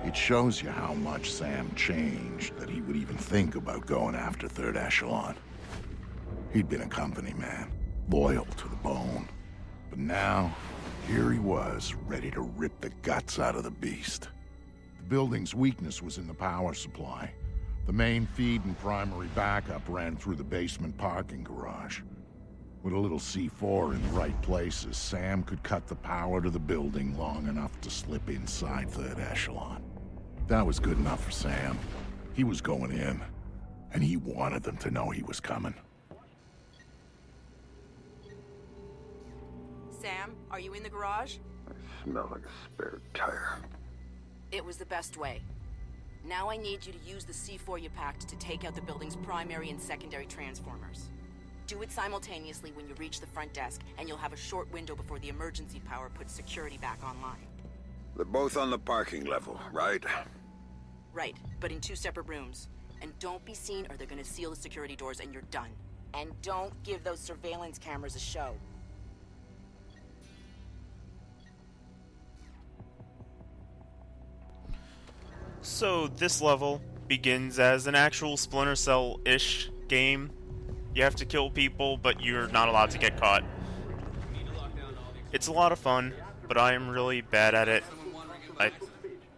It shows you how much Sam changed that he would even think about going after Third Echelon. He'd been a company man, loyal to the bone. But now, here he was, ready to rip the guts out of the beast. The building's weakness was in the power supply. The main feed and primary backup ran through the basement parking garage. With a little C4 in the right places, Sam could cut the power to the building long enough to slip inside Third Echelon. That was good enough for Sam. He was going in, and he wanted them to know he was coming. Sam, are you in the garage? I smell like a spare tire. It was the best way. Now I need you to use the C4 you packed to take out the building's primary and secondary transformers. Do it simultaneously when you reach the front desk, and you'll have a short window before the emergency power puts security back online. They're both on the parking level, right? Right, but in 2 separate rooms. And don't be seen or they're gonna seal the security doors and you're done. And don't give those surveillance cameras a show. So this level begins as an actual Splinter Cell-ish game. You have to kill people, but you're not allowed to get caught. It's a lot of fun, but I am really bad at it. I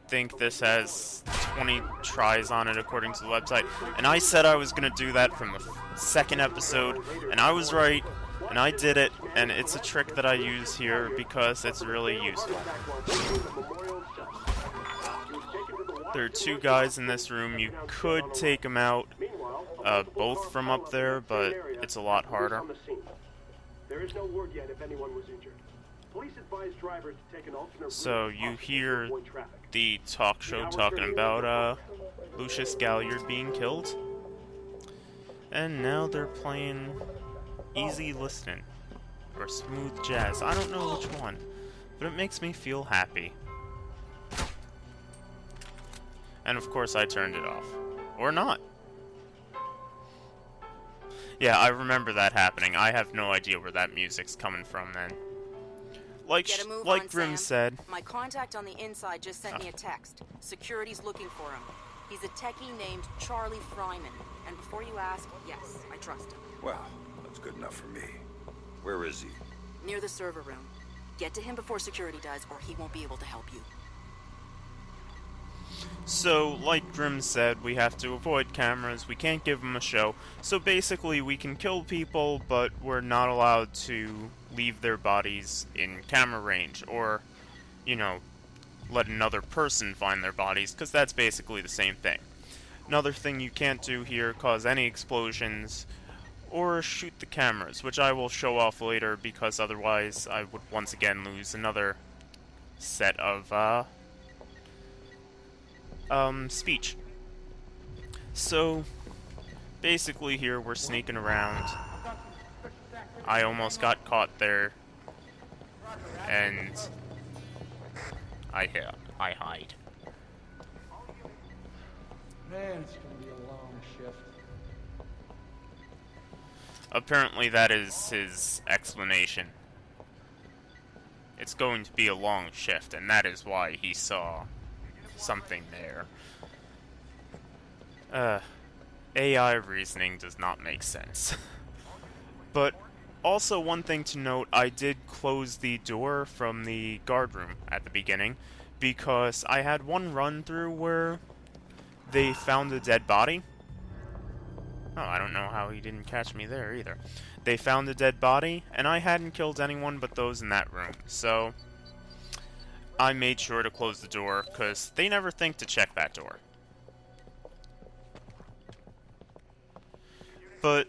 think this has 20 tries on it according to the website, and I said I was going to do that from the second episode, and I was right, and I did it, and it's a trick that I use here because it's really useful. There are 2 guys in this room. You could take them out both from up there, but it's a lot harder. So you hear the talk show talking about Lucius Galliard being killed, and now they're playing easy listening or smooth jazz. I don't know which one, but it makes me feel happy. And of course I turned it off. Or not. Yeah, I remember that happening. I have no idea where that music's coming from then. Like Grim said... My contact on the inside just sent me a text. Security's looking for him. He's a techie named Charlie Fryman. And before you ask, yes, I trust him. Well, that's good enough for me. Where is he? Near the server room. Get to him before security does, or he won't be able to help you. So, like Grim said, we have to avoid cameras, we can't give them a show, so basically we can kill people, but we're not allowed to leave their bodies in camera range, or, you know, let another person find their bodies, because that's basically the same thing. Another thing you can't do here, cause any explosions, or shoot the cameras, which I will show off later, because otherwise I would once again lose another set of, speech. So, basically here we're sneaking around. I almost got caught there. And I hide. Man, it's gonna be a long shift. Apparently that is his explanation. It's going to be a long shift, and that is why he saw something there. AI reasoning does not make sense. But also one thing to note, I did close the door from the guard room at the beginning because I had one run through where they found a dead body. Oh, I don't know how he didn't catch me there either. They found a dead body, and I hadn't killed anyone but those in that room, so I made sure to close the door, because they never think to check that door. But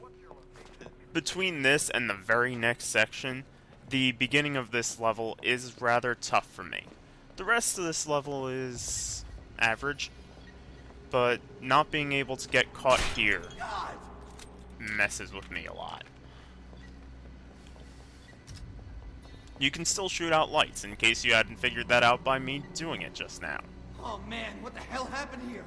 between this and the very next section, the beginning of this level is rather tough for me. The rest of this level is average, but not being able to get caught here messes with me a lot. You can still shoot out lights, in case you hadn't figured that out by me doing it just now. Oh man, what the hell happened here?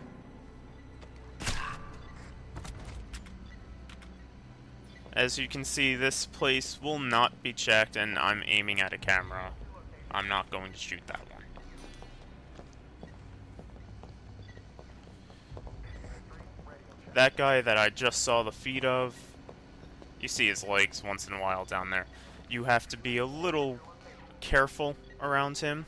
As you can see, this place will not be checked, and I'm aiming at a camera. I'm not going to shoot that one. that guy that I just saw the feet of, you see his legs once in a while down there. You have to be a little careful around him.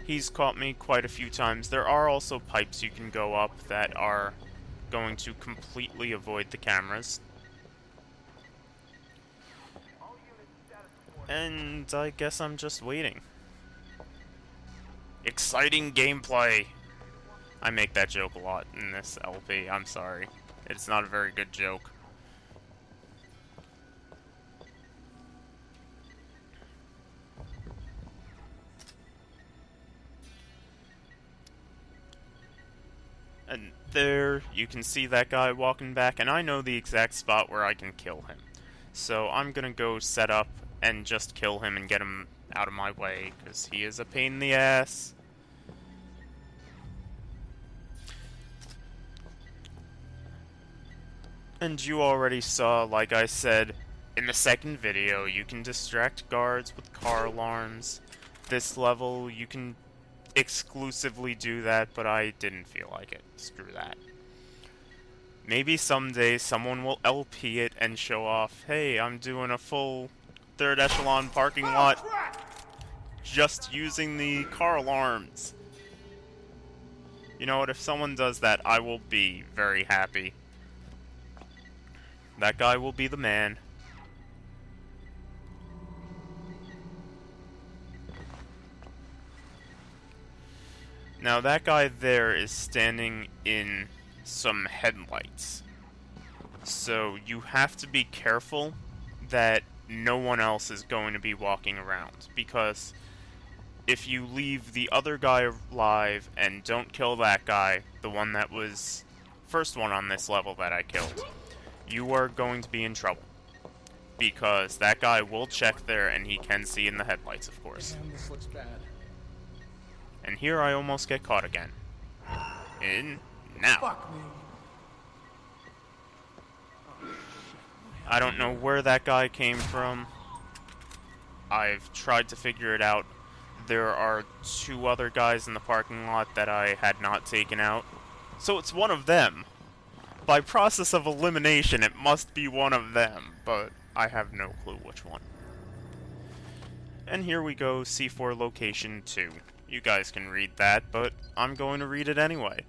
He's caught me quite a few times. There are also pipes you can go up that are going to completely avoid the cameras. And I guess I'm just waiting. Exciting gameplay! I make that joke a lot in this LP, I'm sorry. It's not a very good joke. And there, you can see that guy walking back, and I know the exact spot where I can kill him. So I'm gonna go set up and just kill him and get him out of my way, because he is a pain in the ass. And you already saw, like I said in the second video, you can distract guards with car alarms. This level, you can exclusively do that, but I didn't feel like it. Screw that. Maybe someday someone will LP it and show off, hey, I'm doing a full Third Echelon parking lot just using the car alarms. You know what, if someone does that, I will be very happy. That guy will be the man. Now that guy there is standing in some headlights. So you have to be careful that no one else is going to be walking around. Because if you leave the other guy alive and don't kill that guy, the one that was first one on this level that I killed, you are going to be in trouble. Because that guy will check there and he can see in the headlights, of course. Damn, this looks bad. And here I almost get caught again. In now. Fuck me. I don't know where that guy came from. I've tried to figure it out. There are 2 other guys in the parking lot that I had not taken out. So it's one of them. By process of elimination, it must be one of them, but I have no clue which one. And here we go, C4 location 2. You guys can read that, but I'm going to read it anyway.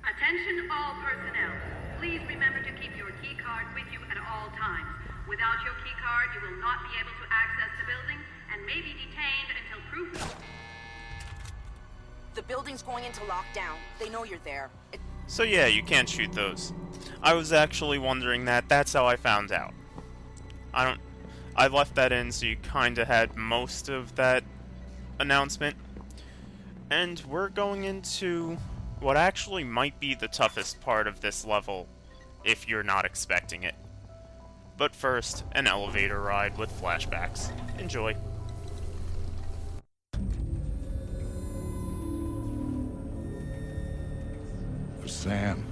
Attention all personnel. Please remember to keep your key card with you at all times. Without your key card, you will not be able to access the building and may be detained until proof. The building's going into lockdown. They know you're there. So yeah, you can't shoot those. I was actually wondering that. That's how I found out. I left that in so you kinda had most of that announcement. And we're going into what actually might be the toughest part of this level, if you're not expecting it. But first, an elevator ride with flashbacks. Enjoy. For Sam,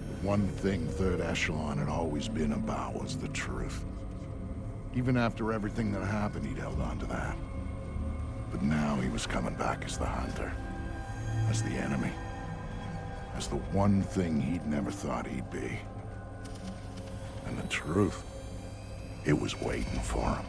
the one thing Third Echelon had always been about was the truth. Even after everything that happened, he'd held on to that. But now he was coming back as the hunter, as the enemy, as the one thing he'd never thought he'd be. And the truth, it was waiting for him.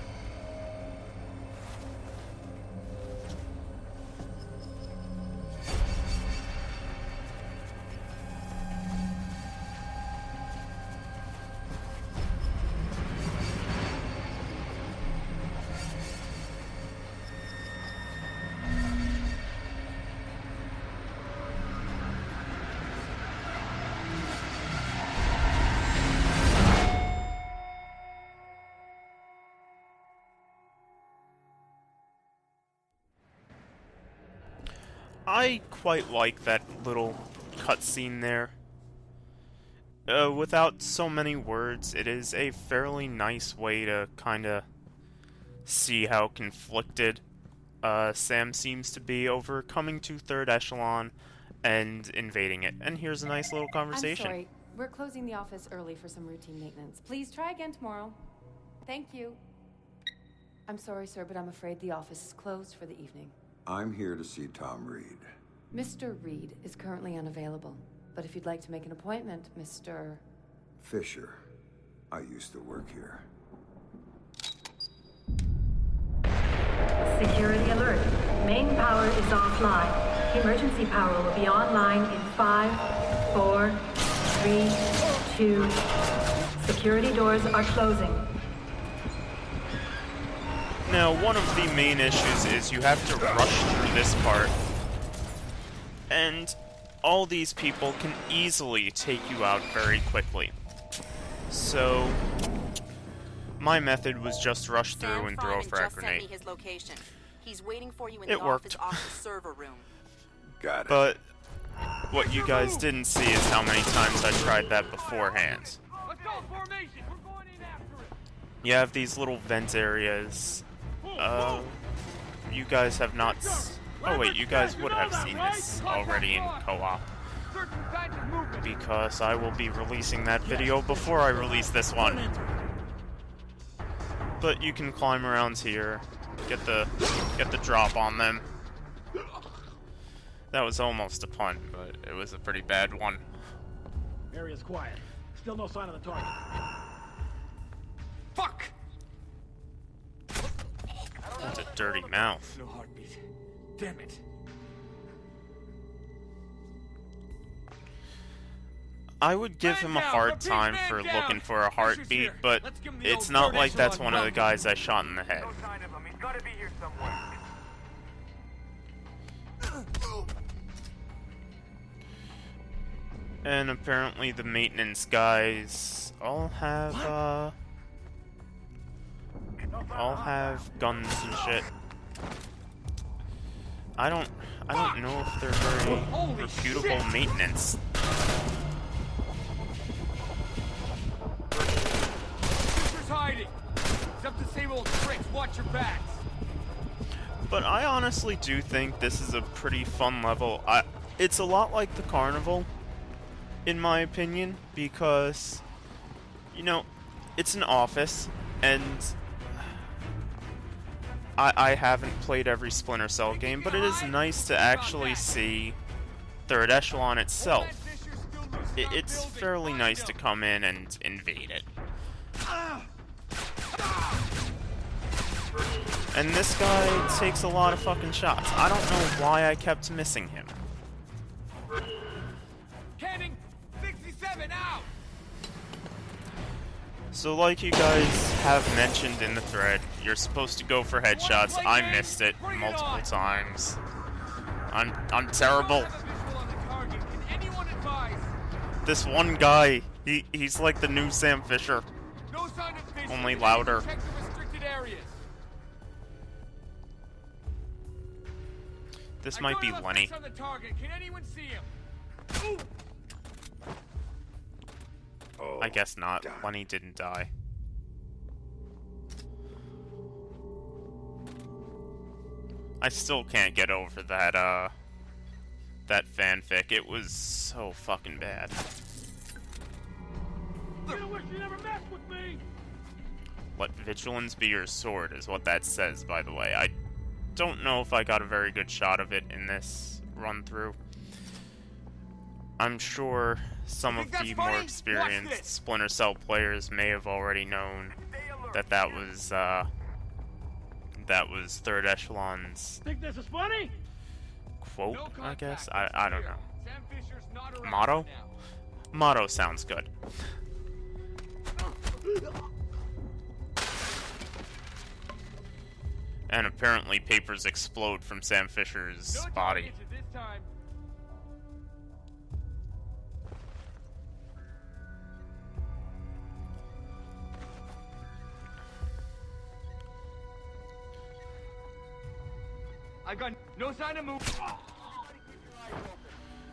I quite like that little cutscene there. Without so many words, it is a fairly nice way to kinda see how conflicted Sam seems to be over coming to Third Echelon and invading it. And here's a nice little conversation. I'm sorry. We're closing the office early for some routine maintenance. Please try again tomorrow. Thank you. I'm sorry, sir, but I'm afraid the office is closed for the evening. I'm here to see Tom Reed. Mr. Reed is currently unavailable, but if you'd like to make an appointment, Mr. Fisher. I used to work here. Security alert. Main power is offline. Emergency power will be online in 5, 4, 3, 2. Security doors are closing. Now, one of the main issues is you have to rush through this part, and all these people can easily take you out very quickly. So, my method was just rush through and throw a frag grenade. His location. He's waiting for you in It the worked. office off the server room. Got it. But what you guys didn't see is how many times I tried that beforehand. Let's go, formation. We're going in after it. You have these little vent areas. You guys have not... Oh wait, you guys would have seen this already in co-op. Certain kinds of movement. Because I will be releasing that video before I release this one. But you can climb around here, get the drop on them. That was almost a pun, but it was a pretty bad one. Area's quiet. Still no sign of the target. Fuck! That's a dirty mouth. No heartbeat. Damn it. I would give him a hard time for looking for a heartbeat, but it's not like that's one of the guys I shot in the head. No sign of him. He's gotta be here somewhere. And apparently the maintenance guys all have guns and shit. I don't know if they're very reputable maintenance. Fisher's hiding. It's up to same old tricks. Watch your backs. But I honestly do think this is a pretty fun level. It's a lot like the Carnival, in my opinion, because, you know, it's an office, and I haven't played every Splinter Cell game, but it is nice to actually see Third Echelon itself. It's fairly nice to come in and invade it. And this guy takes a lot of fucking shots. I don't know why I kept missing him. Canning 67 out. So like you guys have mentioned in the thread, you're supposed to go for headshots. I missed it multiple times. I'm terrible. This one guy, he's like the new Sam Fisher, No sign of Fisher. only louder. Check the restricted areas. This might be Lenny. On the target. Can anyone see him? Ooh. Oh, I guess not. God. Lenny didn't die. I still can't get over that, that fanfic. It was so fucking bad. I wish you never messed with me! Let vigilance be your sword is what that says, by the way. I don't know if I got a very good shot of it in this run-through. I'm sure some of the more experienced Splinter Cell players may have already known that that was Third Echelon's Think this is funny? quote, I guess? I don't know. Sam Fisher's not around Motto? right now. Motto sounds good. And apparently papers explode from Sam Fisher's No body. targets at this time. I got no sign of move.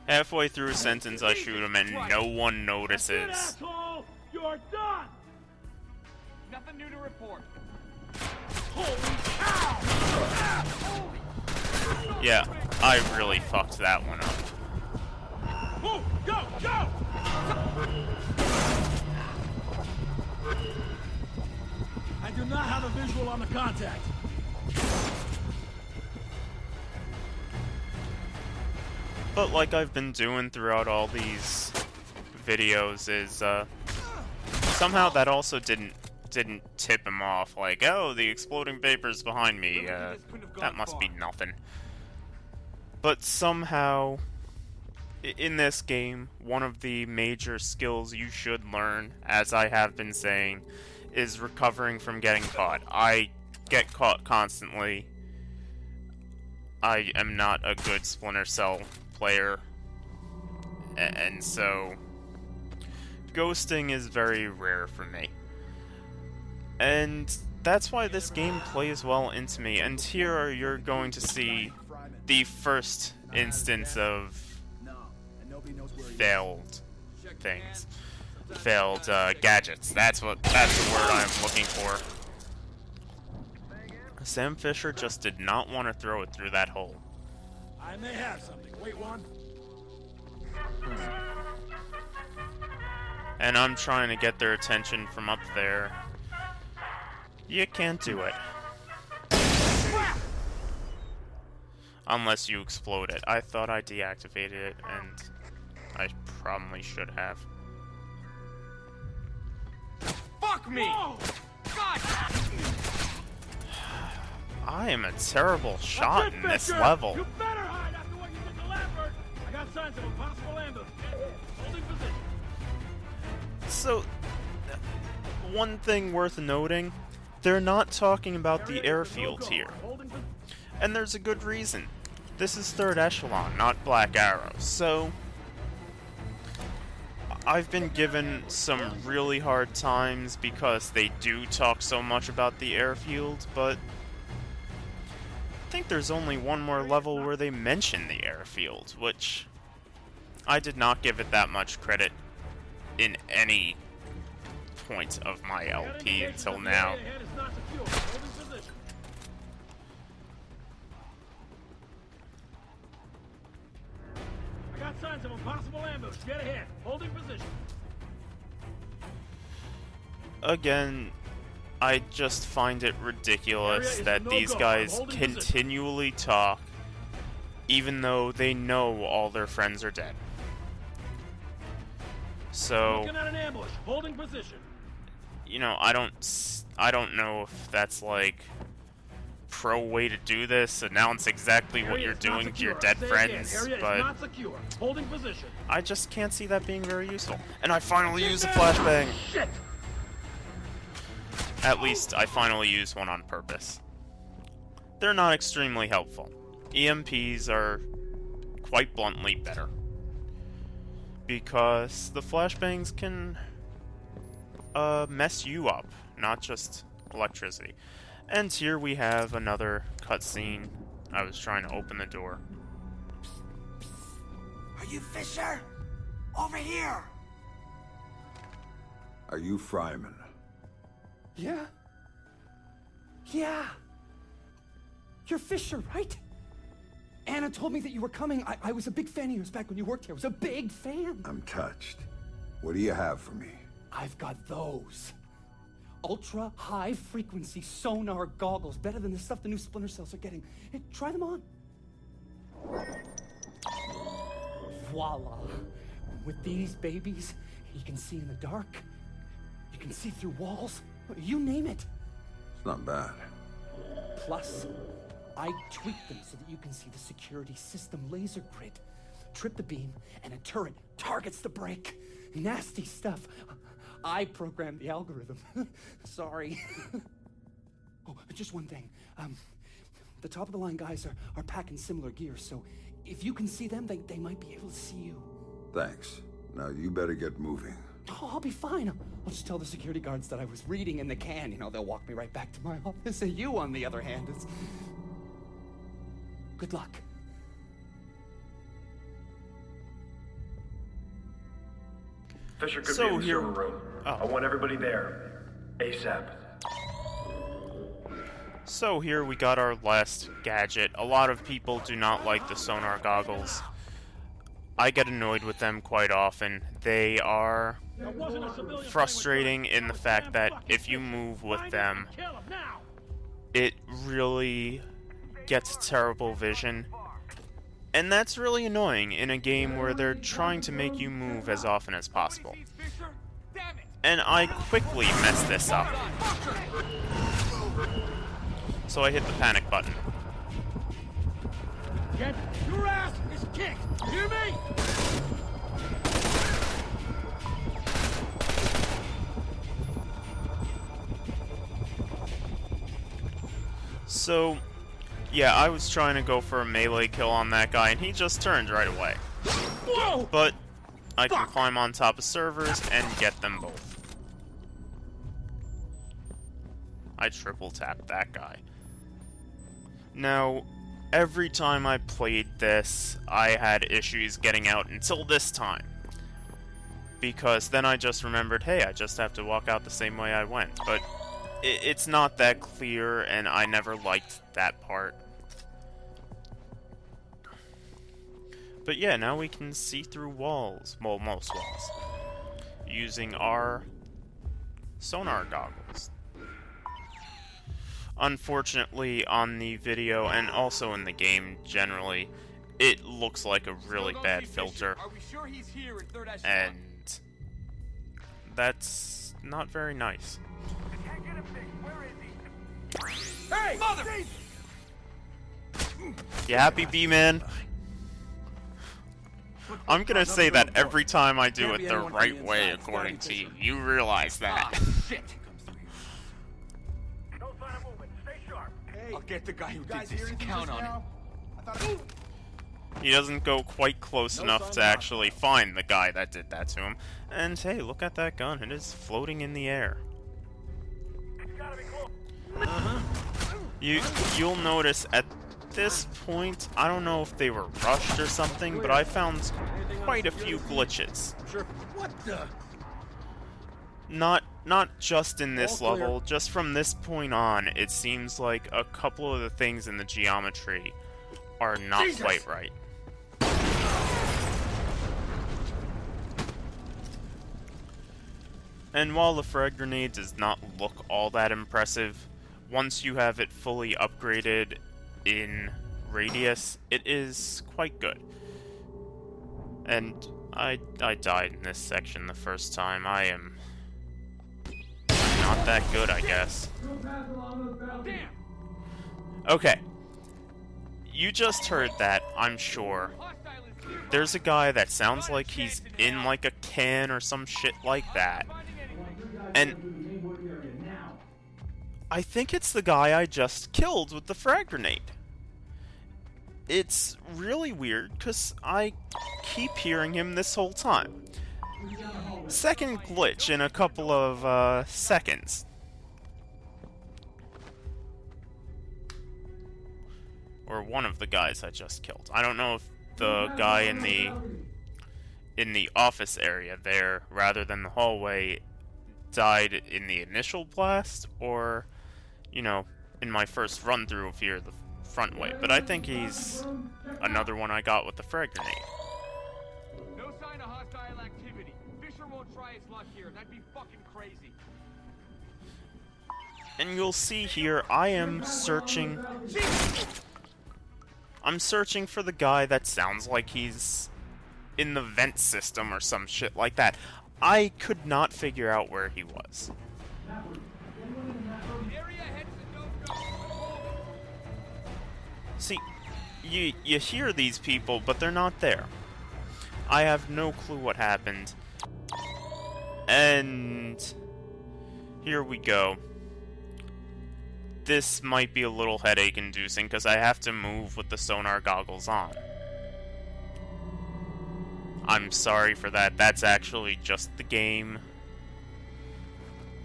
Halfway through a sentence, I shoot him and no one That's it, notices. asshole! You're done! Nothing new to report. Holy cow! Yeah, I really fucked that one up. Move! Go! Go! I do not have a visual on the contact. But like I've been doing throughout all these videos is, somehow that also didn't tip him off, like, oh, the exploding vapor's behind me, that must be nothing. But somehow, in this game, one of the major skills you should learn, as I have been saying, is recovering from getting caught. I get caught constantly. I am not a good Splinter Cell player, and so ghosting is very rare for me. And that's why this game plays well into me, and here you're going to see the first instance of failed things. Failed gadgets. That's the word I'm looking for. Sam Fisher just did not want to throw it through that hole. I may have something. Wait one. And I'm trying to get their attention from up there. You can't do it. Unless you explode it. I thought I deactivated it, and I probably should have. Fuck me! God! I am a terrible shot in this level. You better hide after what you did to Lambert. I got signs of a possible ambush. Holding position. So, one thing worth noting, they're not talking about the airfield here. And there's a good reason. This is Third Echelon, not Black Arrow. So, I've been given some really hard times because they do talk so much about the airfield, but I think there's only one more level where they mention the airfield, which I did not give it that much credit in any point of my LP until now. I got signs of a possible ambush. Get ahead. Holding position. Again, I just find it ridiculous that these guys continually talk, even though they know all their friends are dead. So, looking at an ambush. Holding position. You know, I don't know if that's like pro way to do this, announce exactly what you're doing to your dead friends, but holding position. I just can't see that being very useful. And I finally use a flashbang. Shit. At least I finally use one on purpose. They're not extremely helpful. EMPs are quite bluntly better, because the flashbangs can mess you up, not just electricity. And here we have another cutscene. I was trying to open the door. Are you Fisher? Over here! Are you Fryman? Yeah? Yeah! You're Fisher, right? Anna told me that you were coming. I was a big fan of yours back when you worked here. I was a big fan. I'm touched. What do you have for me? I've got those. Ultra high frequency sonar goggles. Better than the stuff the new Splinter Cells are getting. Hey, try them on. Voila. With these babies, you can see in the dark. You can see through walls. You name it. It's not bad. Plus, I tweak them so that you can see the security system laser grid. Trip the beam, and a turret targets the brake. Nasty stuff. I programmed the algorithm. Sorry. Oh, just one thing. The top-of-the-line guys are packing similar gear, so if you can see them, they might be able to see you. Thanks. Now you better get moving. Oh, I'll be fine. I'll just tell the security guards that I was reading in the can. You know, they'll walk me right back to my office. And you, on the other hand, is... Good luck. Fisher could So be in the here- server room. oh. I want everybody there. ASAP. So here we got our last gadget. A lot of people do not like the sonar goggles. I get annoyed with them quite often. They are frustrating in the fact that if you move with them, it really gets terrible vision. And that's really annoying in a game where they're trying to make you move as often as possible. And I quickly messed this up. So I hit the panic button. Get your ass is kicked! Hear me? So, yeah, I was trying to go for a melee kill on that guy, and he just turned right away. Whoa! But I can climb on top of servers and get them both. I triple tapped that guy. Now, every time I played this, I had issues getting out until this time. Because then I just remembered, hey, I just have to walk out the same way I went. But it's not that clear, and I never liked that part. But yeah, now we can see through walls. Well, most walls. Using our sonar goggles. Unfortunately, on the video, and also in the game generally, it looks like a really bad filter. Are we sure he's here in Third Echelon? And that's not very nice. Hey, mother! You happy, B-Man? I'm gonna say that every time I do it the right way, according to you. You realize that. Shit! I'll get the guy who did this. Count on it. He doesn't go quite close enough to actually find the guy that did that to him. And hey, look at that gun. It is floating in the air. You'll notice at this point, I don't know if they were rushed or something, but I found quite a few glitches. What the? Not just in this level, just from this point on, it seems like a couple of the things in the geometry are not quite right. And while the frag grenade does not look all that impressive, once you have it fully upgraded in radius, it is quite good. And I died in this section the first time. I am not that good, I guess. Okay. You just heard that, I'm sure. There's a guy that sounds like he's in like a can or some shit like that. And I think it's the guy I just killed with the frag grenade. It's really weird, because I keep hearing him this whole time. Second glitch in a couple of seconds. Or one of the guys I just killed. I don't know if the guy in the office area there, rather than the hallway, died in the initial blast, or, you know, in my first run through of here the front way. But I think he's another one I got with the frag grenade. No sign of hostile activity. Fisher won't try his luck here. That'd be fucking crazy. And you'll see here, I am searching. I'm searching for the guy that sounds like he's in the vent system or some shit like that. I could not figure out where he was. See, you hear these people, but they're not there. I have no clue what happened. And here we go. This might be a little headache-inducing, because I have to move with the sonar goggles on. I'm sorry for that. That's actually just the game.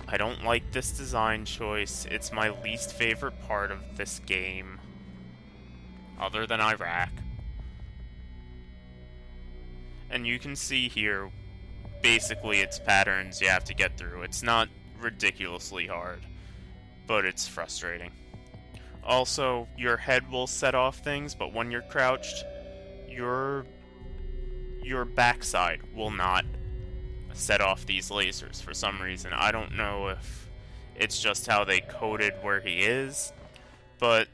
I don't like this design choice. It's my least favorite part of this game. Other than Iraq. And you can see here, basically it's patterns you have to get through. It's not ridiculously hard, but it's frustrating. Also, your head will set off things, but when you're crouched, your backside will not set off these lasers for some reason. I don't know if it's just how they coded where he is, but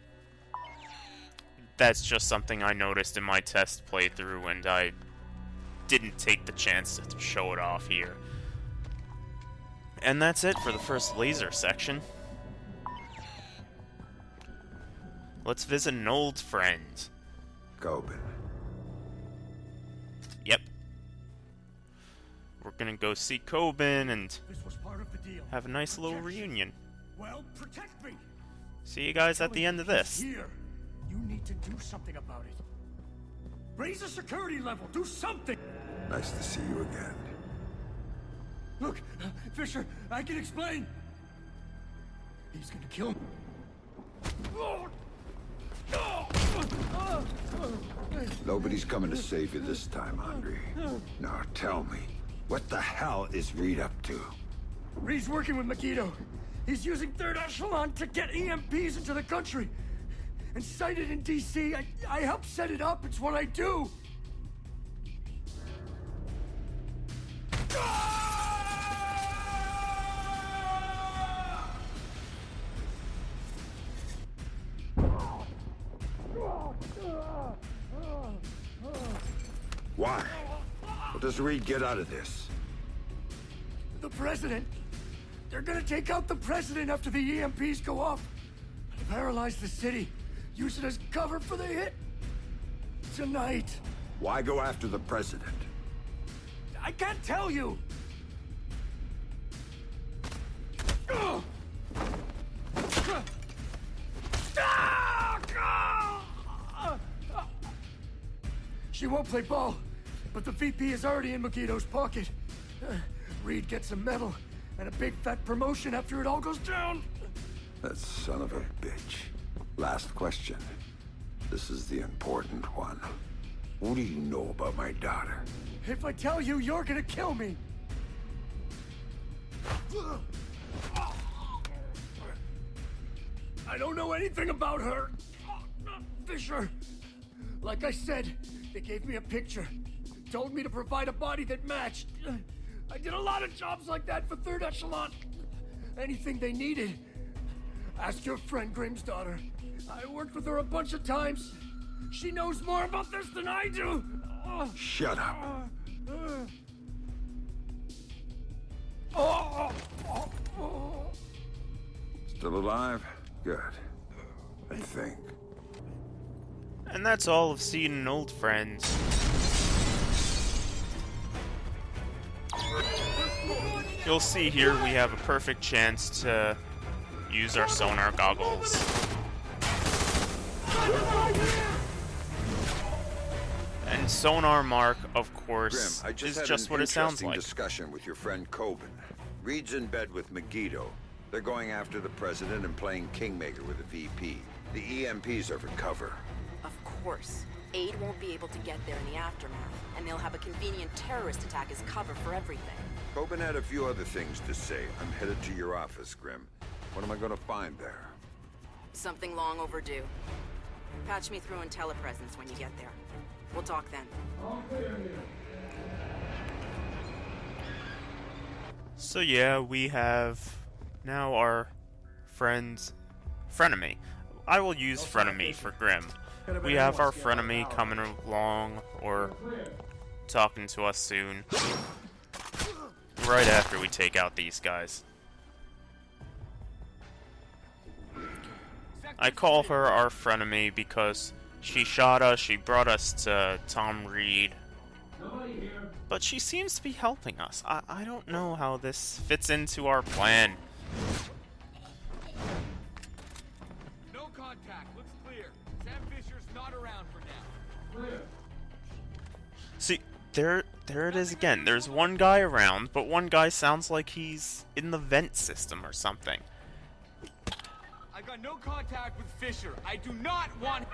that's just something I noticed in my test playthrough, and I didn't take the chance to show it off here. And that's it for the first laser section. Let's visit an old friend. Kobin. Yep. We're gonna go see Kobin and This was part of the deal. have a nice little reunion. Well, protect me. See you guys at the end of this. Here, you need to do something about it. Raise the security level. Do something. Nice to see you again. Look, Fisher, I can explain. He's gonna kill me. Nobody's coming to save you this time, Andre. Now tell me, what the hell is Reed up to? Reed's working with Megiddo. He's using Third Echelon to get EMPs into the country. And sighted in DC, I help set it up. It's what I do. Why? What does Reed get out of this? The president. They're gonna take out the president after the EMPs go off. Paralyze the city. Use it as cover for the hit. Tonight. Why go after the president? I can't tell you. She won't play ball, but the VP is already in Megiddo's pocket. Reed gets a medal and a big fat promotion after it all goes down. That son of a bitch. Last question. This is the important one. What do you know about my daughter? If I tell you, you're gonna kill me. I don't know anything about her. Fisher. Like I said, they gave me a picture. Told me to provide a body that matched. I did a lot of jobs like that for Third Echelon. Anything they needed. Ask your friend Grimm's daughter. I worked with her a bunch of times. She knows more about this than I do. Shut up. Still alive? Good. I think. And that's all of seeing an old friend. You'll see here we have a perfect chance to use our sonar goggles. And sonar mark, of course, Grim, I just is had just an what it sounds interesting like. discussion with your friend Kobin. Reed's in bed with Megiddo. They're going after the president and playing Kingmaker with the VP. The EMPs are for cover. Of course. Aid won't be able to get there in the aftermath, and they'll have a convenient terrorist attack as cover for everything. Kobin had a few other things to say. I'm headed to your office, Grim. What am I gonna find there? Something long overdue. Patch me through in telepresence when you get there. We'll talk then. So yeah, we have now our frenemy. I will use frenemy for Grim. We have our frenemy coming along or talking to us soon. Right after we take out these guys. I call her our frenemy because she shot us, she brought us to Tom Reed. But she seems to be helping us. I don't know how this fits into our plan. No contact. Looks clear. Sam Fisher's not around for now. Clear. See, there it is again. There's one guy around, but one guy sounds like he's in the vent system or something. I got no contact with Fisher. I do not want.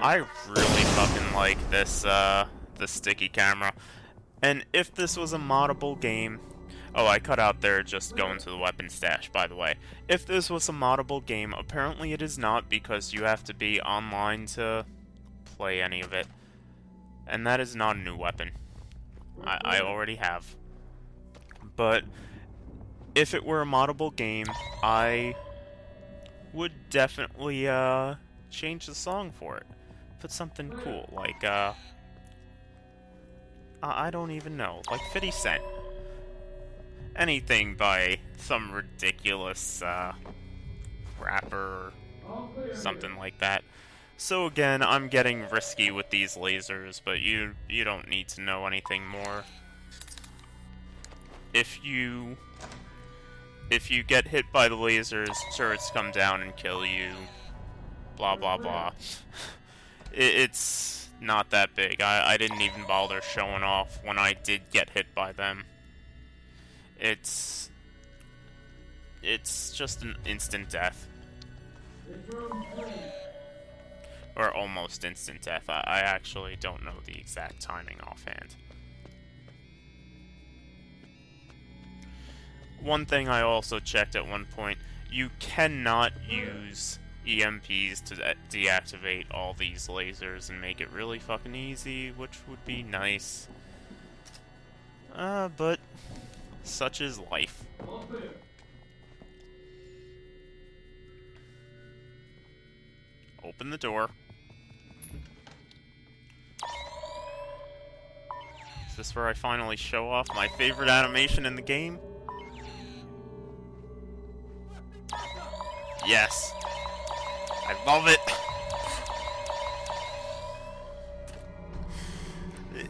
I really fucking like this, the sticky camera. And if this was a moddable game... Oh, I cut out there just going to the weapon stash, by the way. If this was a moddable game, apparently it is not because you have to be online to play any of it. And that is not a new weapon. I already have. But if it were a moddable game, I would definitely change the song for it. Put something cool, like, I don't even know, like 50 Cent. Anything by some ridiculous, rapper or something like that. So again, I'm getting risky with these lasers, but you don't need to know anything more. If you get hit by the lasers, turrets come down and kill you. Blah blah blah. It's not that big. I didn't even bother showing off when I did get hit by them. It's just an instant death. Or almost instant death. I actually don't know the exact timing offhand. One thing I also checked at one point, you cannot use EMPs to deactivate all these lasers and make it really fucking easy, which would be nice. But such is life. Open the door. Is this where I finally show off my favorite animation in the game? Yes. I love it.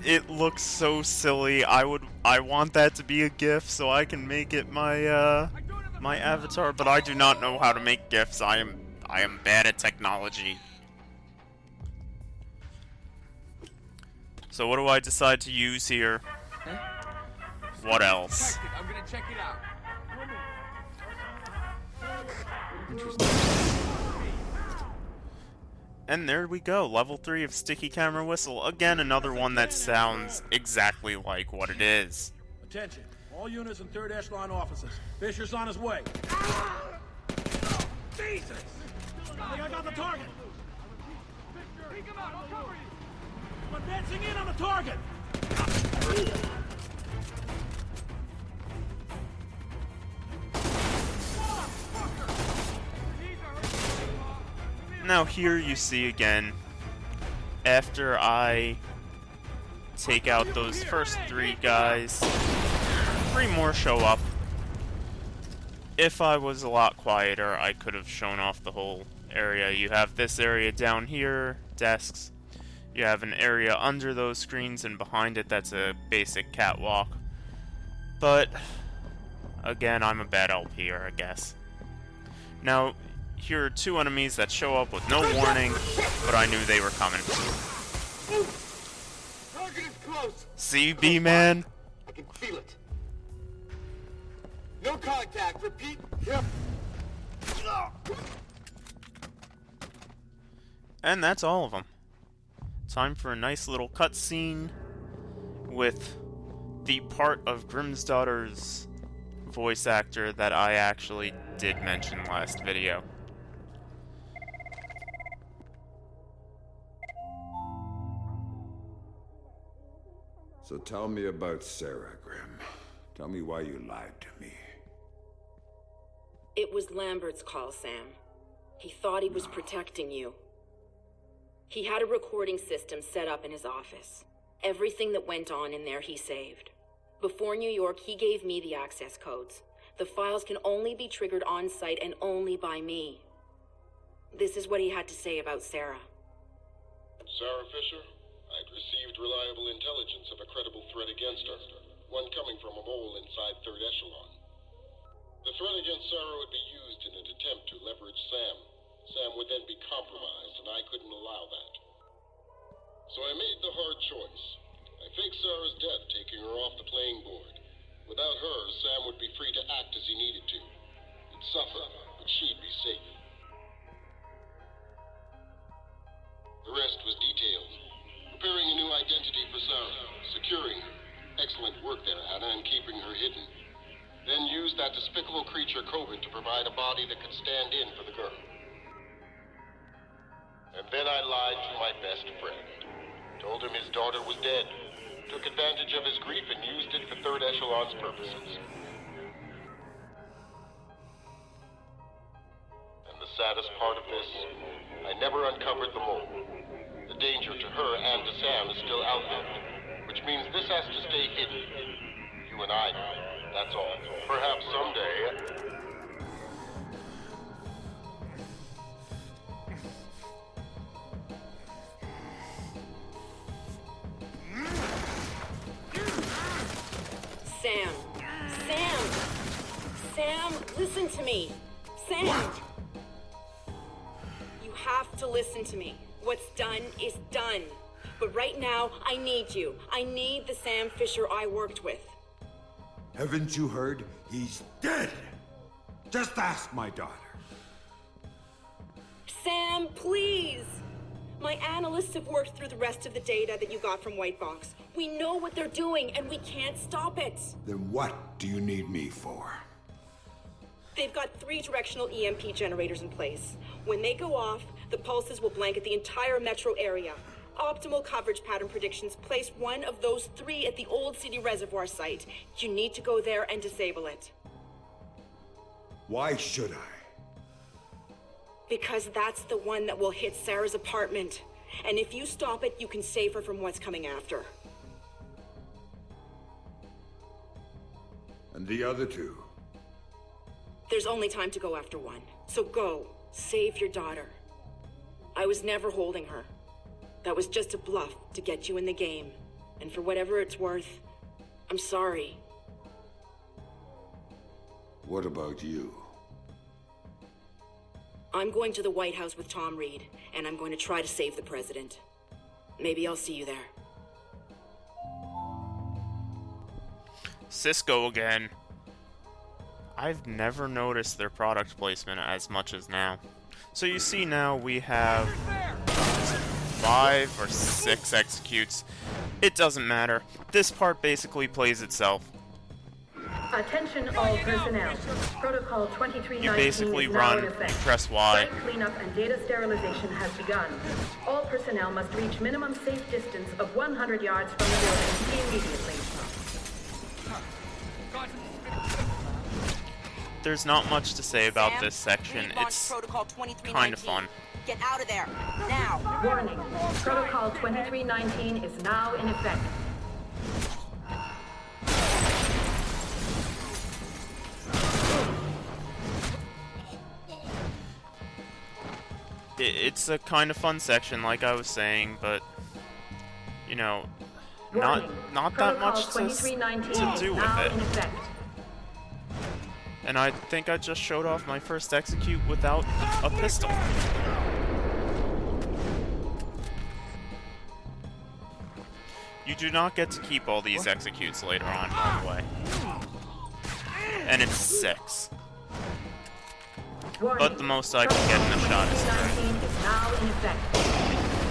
It looks so silly. I want that to be a GIF so I can make it my my avatar, but I do not know how to make GIFs. I am bad at technology. So what do I decide to use here? What else? I'm gonna check it out. And there we go, level 3 of Sticky Camera Whistle. Again, another one that sounds exactly like what it is. Attention, all units in Third Echelon offices. Fisher's on his way. Jesus! I think I got the target. Take him out, I'll cover you. I'm advancing in on the target. Now here you see again, after I take out those first 3 guys, 3 more show up. If I was a lot quieter, I could have shown off the whole area. You have this area down here, desks. You have an area under those screens, and behind it that's a basic catwalk. But, again, I'm a bad LPer, I guess. Now, here are 2 enemies that show up with no warning, but I knew they were coming. Target is close. See, B-Man? I can feel it. No contact. Repeat. Yep. And that's all of them. Time for a nice little cutscene with the part of Grimsdotter's voice actor that I actually did mention last video. So tell me about Sarah, Grim. Tell me why you lied to me. It was Lambert's call, Sam. He thought he was protecting you. He had a recording system set up in his office. Everything that went on in there he saved. Before New York, he gave me the access codes. The files can only be triggered on-site and only by me. This is what he had to say about Sarah. Sarah Fisher, I'd received reliable intelligence of a credible threat against her, one coming from a mole inside Third Echelon. The threat against Sarah would be used in an attempt to leverage Sam. Sam would then be compromised, and I couldn't allow that. So I made the hard choice. I faked Sarah's death, taking her off the playing board. Without her, Sam would be free to act as he needed to. He'd suffer, but she'd be safe. The rest was detailed. Preparing a new identity for Sarah, securing her. Excellent work there, Hannah, in keeping her hidden. Then used that despicable creature, Kobin, to provide a body that could stand in for the girl. And then I lied to my best friend. Told him his daughter was dead. Took advantage of his grief and used it for Third Echelon's purposes. And the saddest part of this? I never uncovered the mole. The danger to her and to Sam is still out there, which means this has to stay hidden. You and I know, that's all. Perhaps someday... Sam! Sam! Sam, listen to me! Sam! What? You have to listen to me. What's done is done. But right now, I need you. I need the Sam Fisher I worked with. Haven't you heard? He's dead! Just ask my daughter. Sam, please! My analysts have worked through the rest of the data that you got from White Box. We know what they're doing, and we can't stop it. Then what do you need me for? They've got 3 directional EMP generators in place. When they go off, the pulses will blanket the entire metro area. Optimal coverage pattern predictions place one of those 3 at the Old City Reservoir site. You need to go there and disable it. Why should I? Because that's the one that will hit Sarah's apartment. And if you stop it, you can save her from what's coming after. And the other 2? There's only time to go after one. So go. Save your daughter. I was never holding her. That was just a bluff to get you in the game. And for whatever it's worth, I'm sorry. What about you? I'm going to the White House with Tom Reed, and I'm going to try to save the president. Maybe I'll see you there. Cisco again. I've never noticed their product placement as much as now. So you see now we have 5 or 6 executes. It doesn't matter. This part basically plays itself. Attention all personnel. Protocol 2319 You basically is now run, in you effect. press Y. Site cleanup and data sterilization has begun. All personnel must reach minimum safe distance of 100 yards from the building immediately. There's not much to say about Sam, this section. Reed launched It's Protocol 2319. kind of fun. Get out of there, now! Warning. Protocol 2319 is now in effect. It's a kind of fun section, like I was saying, but you know, not that much to do with it. And I think I just showed off my first execute without a pistol. You do not get to keep all these executes later on, by the way. And it's 6. But the most I can get in a shot is 3.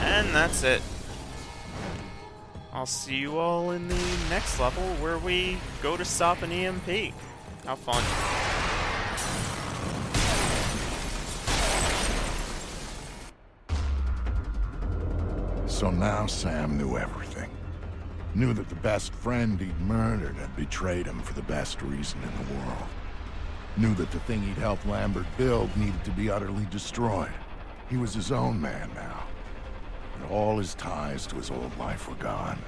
And that's it. I'll see you all in the next level where we go to stop an EMP. Have fun. So now Sam knew everything. Knew that the best friend he'd murdered had betrayed him for the best reason in the world. Knew that the thing he'd helped Lambert build needed to be utterly destroyed. He was his own man now. And all his ties to his old life were gone.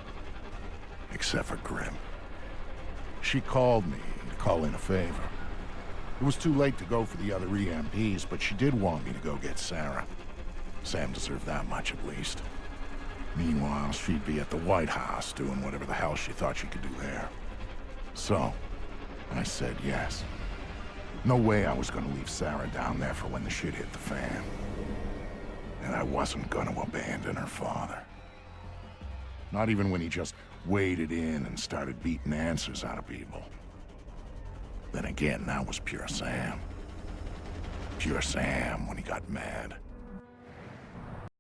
Except for Grim. She called me to call in a favor. It was too late to go for the other EMPs, but she did want me to go get Sarah. Sam deserved that much at least. Meanwhile, she'd be at the White House doing whatever the hell she thought she could do there. So, I said yes. No way I was gonna leave Sarah down there for when the shit hit the fan. And I wasn't gonna abandon her father. Not even when he just waded in and started beating answers out of people. Then again, that was pure Sam. Pure Sam when he got mad.